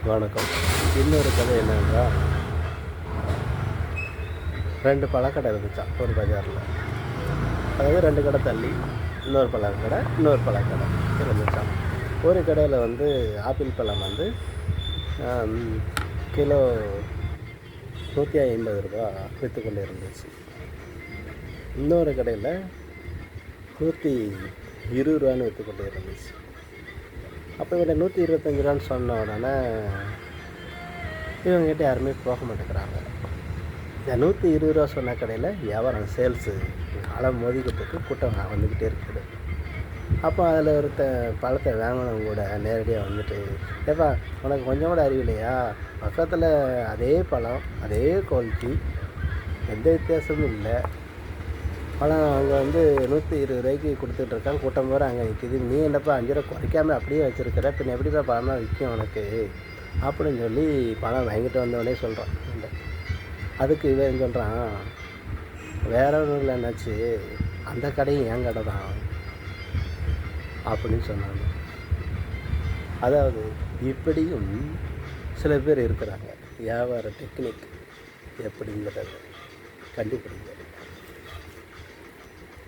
வணக்கம். இன்னொரு கதை என்னென்றால், 2 பழக்கடை இருந்துச்சாம் ஒரு பஜாரில். அதாவது 2 கடை தள்ளி இன்னொரு பழக்கடை, இன்னொரு பழக்கடை இருந்துச்சாம். ஒரு கடையில் ஆப்பிள் பழம் கிலோ ரூ. 150 விற்று கொண்டு இருந்துச்சு. இன்னொரு கடையில் ரூ. 120 விற்று கொண்டு இருந்துச்சு. அப்போ இவங்க ரூ. 125 சொன்ன உடனே இவங்ககிட்ட யாருமே போக மாட்டேங்கிறாங்க. இந்த ரூ. 120 சொன்ன கடையில் வியாபாரம் சேல்ஸு அலை மோதிக்கிட்டு கூட்டம் வந்துக்கிட்டே இருக்குது. அப்போ அதில் பழத்தை வாங்கினவங்க கூட நேரடியாக ஏப்பா உனக்கு கொஞ்சம் கூட அறிவில்லையா, பக்கத்தில் அதே பழம் அதே குவாலிட்டி எந்த வித்தியாசமும் இல்லை, பழம் அவங்க ரூ. 120 கொடுத்துட்ருக்காங்க, கூட்டம் போகிற அங்கே நிற்கிது, நீ என்னப்பா 5 ரூபா குறைக்காமல் அப்படியே வச்சுருக்கிற, பின்ன எப்படிப்பா பழமாக விற்கும் உனக்கு அப்படின்னு சொல்லி பழம் வாங்கிட்டு வந்தவொடனே சொல்கிறான். அதுக்கு இவன் சொல்கிறான், வேற ஒன்றும் இல்லை என்னாச்சு, அந்த கடையும் என் கடை தான் அப்படின்னு சொன்னாங்க. அதாவது இப்படியும் சில பேர் இருக்கிறாங்க. வியாபார டெக்னிக் எப்படிங்கிறத கண்டுபிடிங்க.